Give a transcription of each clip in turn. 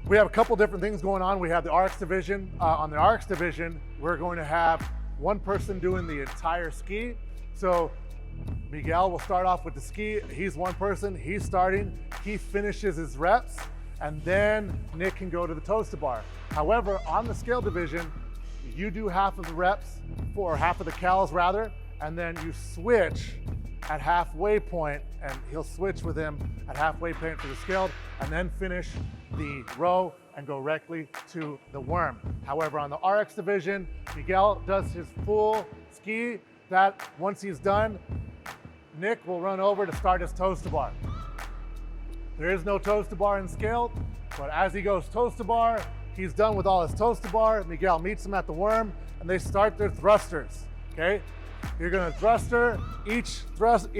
We have a couple different things going on. We have the RX division. On the RX division, we're going to have one person doing the entire ski. So Miguel will start off with the ski. He's one person, he's starting, he finishes his reps, and then Nick can go to the toes to bar. However, on the scale division, you do half of the reps, or half of the cals rather, and then you switch at halfway point, and he'll switch with him at halfway point for the scaled, and then finish the row and go directly to the worm. However, on the RX division, Miguel does his full ski. That once he's done, Nick will run over to start his toes to bar. There is no toes to bar in scaled, but as he goes toes to bar, he's done with all his toes to bar. Miguel meets him at the worm, and they start their thrusters. Okay, you're gonna thruster. Each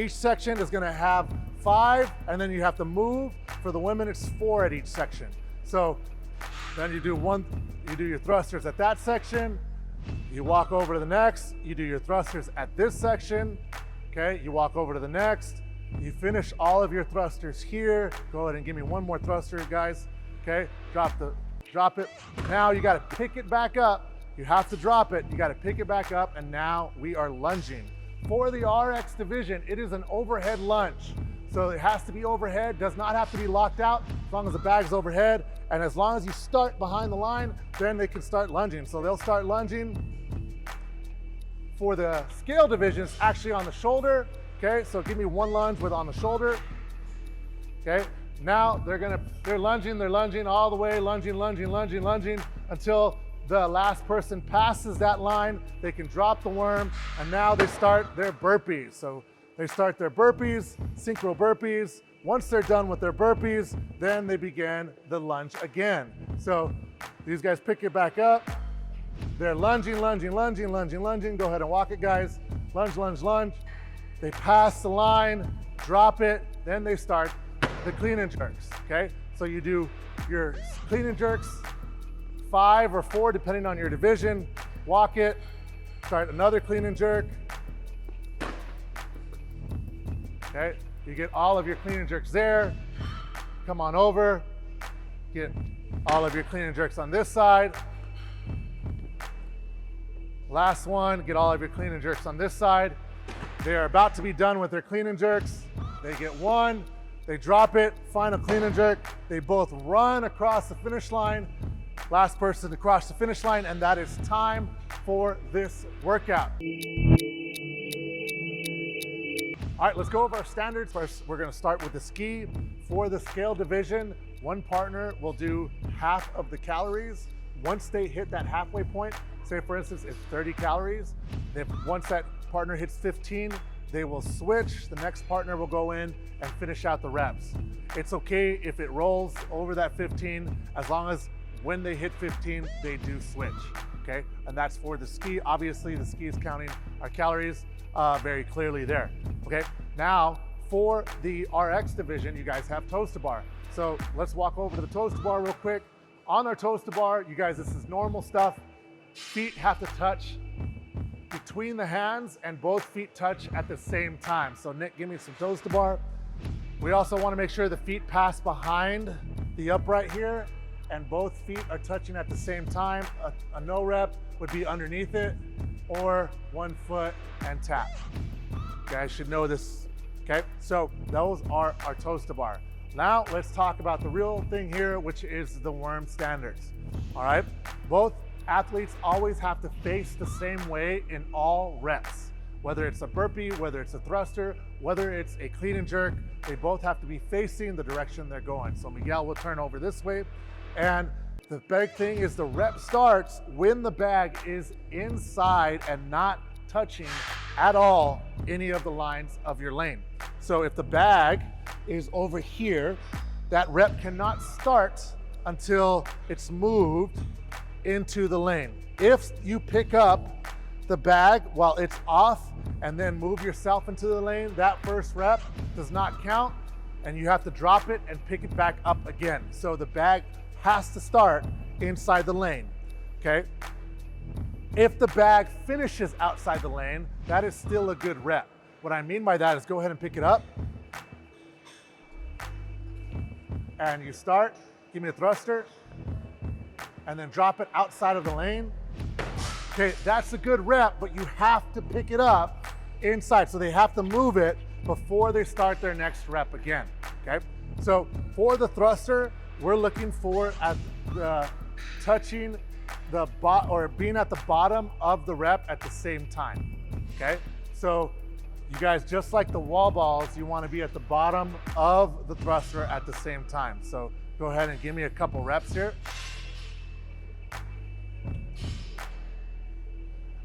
section is gonna have 5, and then you have to move. For the women, it's 4 at each section. So then you do your thrusters at that section. You walk over to the next, you do your thrusters at this section, okay? You walk over to the next, you finish all of your thrusters here. Go ahead and give me one more thruster, guys, okay? Drop it. Now you gotta pick it back up. You have to drop it, you gotta pick it back up, and now we are lunging. For the RX division, it is an overhead lunge. So it has to be overhead, does not have to be locked out, as long as the bag's overhead. And as long as you start behind the line, then they can start lunging. So they'll start lunging. For the scale division, it's actually on the shoulder. Okay, so give me one lunge with on the shoulder. Okay, now they're lunging all the way, lunging until the last person passes that line. They can drop the worm, and now they start their burpees. So they start their burpees, synchro burpees. Once they're done with their burpees, then they begin the lunge again. So these guys pick it back up. They're lunging. Go ahead and walk it, guys. Lunge. They pass the line, drop it, then they start the clean and jerks, okay? So you do your clean and jerks, 5 or 4, depending on your division. Walk it, start another clean and jerk. Okay, you get all of your clean and jerks there. Come on over, get all of your clean and jerks on this side. Last one, get all of your clean and jerks on this side. They are about to be done with their clean and jerks. They get one, they drop it, final clean and jerk. They both run across the finish line. Last person to cross the finish line, and that is time for this workout. All right, let's go over our standards. First, we're gonna start with the ski. For the scale division, one partner will do half of the calories. Once they hit that halfway point, say for instance, it's 30 calories. Once that partner hits 15, they will switch. The next partner will go in and finish out the reps. It's okay if it rolls over that 15, as long as when they hit 15, they do switch, okay? And that's for the ski. Obviously, the ski is counting our calories very clearly there, okay? Now, for the RX division, you guys have toes to bar. So let's walk over to the toes to bar real quick. On our toes to bar, you guys, this is normal stuff. Feet have to touch between the hands, and both feet touch at the same time. So Nick, give me some toes to bar. We also want to make sure the feet pass behind the upright here, and both feet are touching at the same time. A no rep would be underneath it, or 1 foot and tap. You guys should know this, okay? So those are our toes to bar. Now let's talk about the real thing here, which is the worm standards, all right? Both athletes always have to face the same way in all reps. Whether it's a burpee, whether it's a thruster, whether it's a clean and jerk, they both have to be facing the direction they're going. So Miguel will turn over this way, and the big thing is the rep starts when the bag is inside and not touching at all any of the lines of your lane. So if the bag is over here, that rep cannot start until it's moved into the lane. If you pick up the bag while it's off and then move yourself into the lane, that first rep does not count, and you have to drop it and pick it back up again. So the bag has to start inside the lane, okay? If the bag finishes outside the lane, that is still a good rep. What I mean by that is go ahead and pick it up. and you start, give me a thruster, and then drop it outside of the lane. Okay, that's a good rep, but you have to pick it up inside. So they have to move it before they start their next rep again, okay? So for the thruster, we're looking for touching the or being at the bottom of the rep at the same time, okay? So you guys, just like the wall balls, you want to be at the bottom of the thruster at the same time. So go ahead and give me a couple reps here.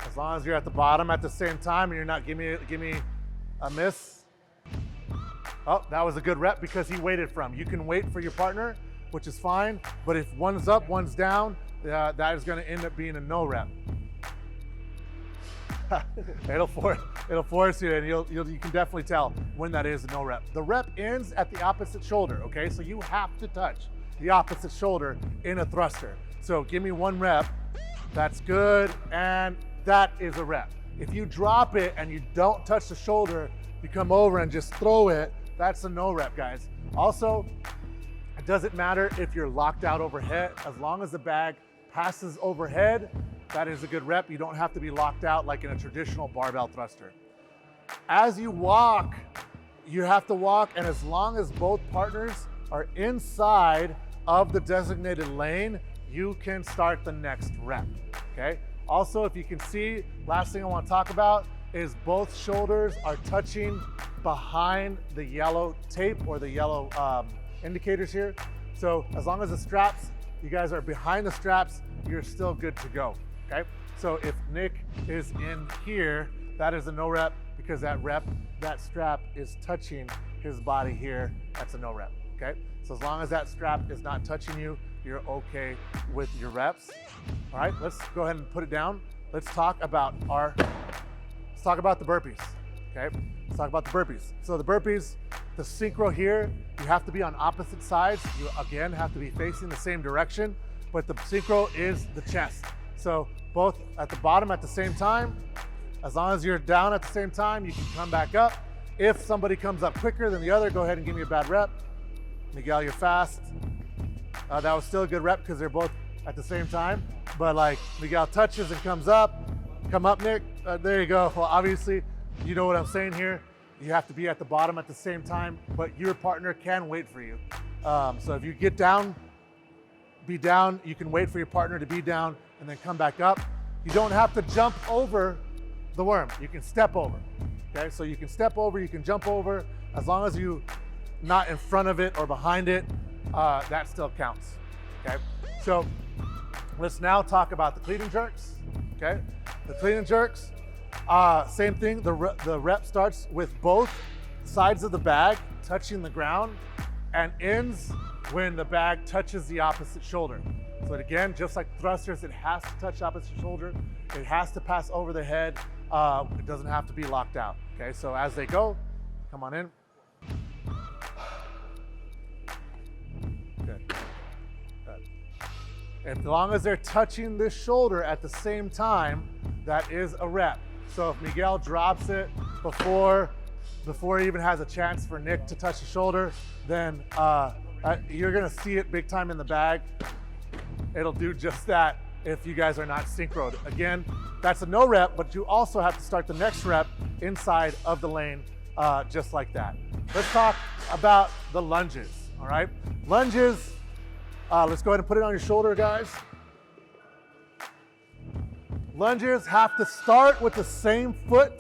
As long as you're at the bottom at the same time and you're not give me a miss. Oh, that was a good rep because he waited from. You can wait for your partner, which is fine, but if one's up, one's down, that is going to end up being a no rep. It'll force you, and you can definitely tell when that is a no rep. The rep ends at the opposite shoulder, okay? So you have to touch the opposite shoulder in a thruster. So give me one rep. That's good, and that is a rep. If you drop it and you don't touch the shoulder, you come over and just throw it, that's a no rep, guys. Also, it doesn't matter if you're locked out overhead, as long as the bag passes overhead, that is a good rep. You don't have to be locked out like in a traditional barbell thruster. As you walk, you have to walk, and as long as both partners are inside of the designated lane, you can start the next rep, okay? Also, if you can see, last thing I want to talk about is both shoulders are touching behind the yellow tape or the yellow indicators here. So as long as the straps, you guys are behind the straps, you're still good to go, okay? So if Nick is in here, that is a no rep because that strap is touching his body here, that's a no rep, okay? So as long as that strap is not touching you, you're okay with your reps. All right, let's go ahead and put it down. Let's talk about the burpees, okay? Let's talk about the burpees. So the burpees, the synchro here, you have to be on opposite sides. You again have to be facing the same direction, but the synchro is the chest. So both at the bottom at the same time, as long as you're down at the same time, you can come back up. If somebody comes up quicker than the other, go ahead and give me a bad rep. Miguel, you're fast. That was still a good rep because they're both at the same time. But like Miguel touches and comes up. Come up, Nick. There you go. Well, obviously, you know what I'm saying here. You have to be at the bottom at the same time, but your partner can wait for you. So if you get down, be down. You can wait for your partner to be down and then come back up. You don't have to jump over the worm. You can step over. Okay, so you can step over, you can jump over, as long as you're not in front of it or behind it. That still counts, okay? So let's now talk about the clean and jerks, okay? The clean and jerks, same thing. The rep starts with both sides of the bag touching the ground and ends when the bag touches the opposite shoulder. So again, just like thrusters, it has to touch opposite shoulder. It has to pass over the head. It doesn't have to be locked out, okay? So as they go, come on in. Good. As long as they're touching this shoulder at the same time, that is a rep. So if Miguel drops it before he even has a chance for Nick to touch the shoulder, then you're gonna see it big time in the bag. It'll do just that if you guys are not synchroed. Again, that's a no rep, but you also have to start the next rep inside of the lane, just like that. Let's talk about the lunges, all right? Lunges, let's go ahead and put it on your shoulder, guys. Lunges have to start with the same foot,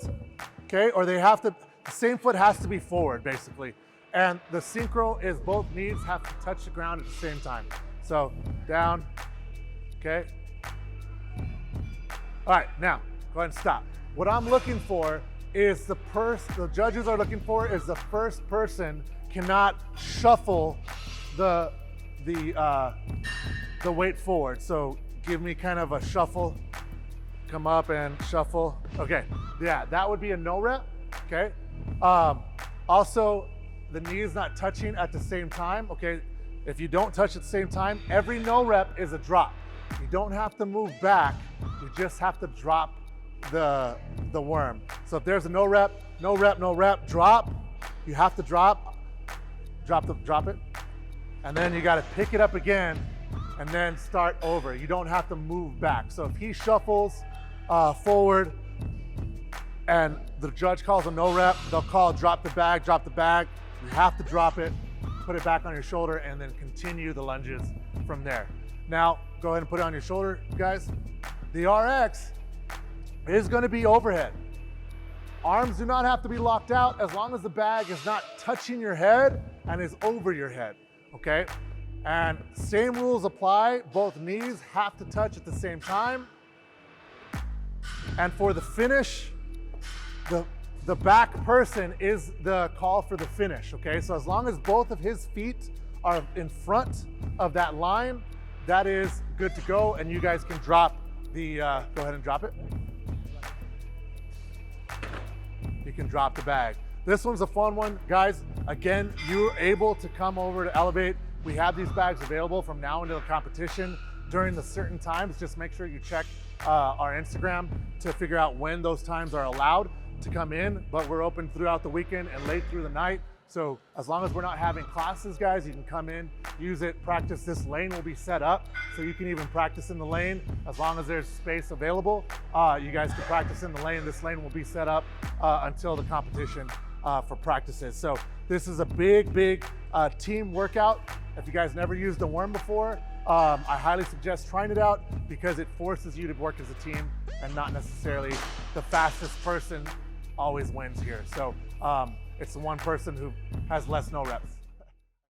okay? Or the same foot has to be forward, basically. And the synchro is both knees have to touch the ground at the same time. So down, okay? All right, now, go ahead and stop. What I'm looking for is the judges are looking for is the first person cannot shuffle the weight forward. So give me kind of a shuffle, come up and shuffle. Okay, yeah, that would be a no rep, okay? Also, the knees not touching at the same time, okay? If you don't touch at the same time, every no rep is a drop. You don't have to move back, you just have to drop the worm. So if there's a no rep, drop, you have to drop it. and then you gotta pick it up again and then start over. You don't have to move back. So if he shuffles forward and the judge calls a no rep, they'll call drop the bag, drop the bag. You have to drop it, put it back on your shoulder, and then continue the lunges from there. Now, go ahead and put it on your shoulder, guys. The RX is gonna be overhead. Arms do not have to be locked out as long as the bag is not touching your head and is over your head, okay? And same rules apply. Both knees have to touch at the same time. And for the finish, the back person is the call for the finish, okay? So as long as both of his feet are in front of that line, that is good to go, and you guys can drop the, go ahead and drop it. You can drop the bag. This one's a fun one. Guys, again, you're able to come over to Elevate. We have these bags available from now until the competition during the certain times. Just make sure you check our Instagram to figure out when those times are allowed to come in, but we're open throughout the weekend and late through the night. So as long as we're not having classes, guys, you can come in, use it, practice. This lane will be set up so you can even practice in the lane as long as there's space available. You guys can practice in the lane. This lane will be set up until the competition for practices. So this is a big team workout. If you guys never used a worm before, I highly suggest trying it out because it forces you to work as a team and not necessarily the fastest person always wins here. So it's the one person who has less no reps.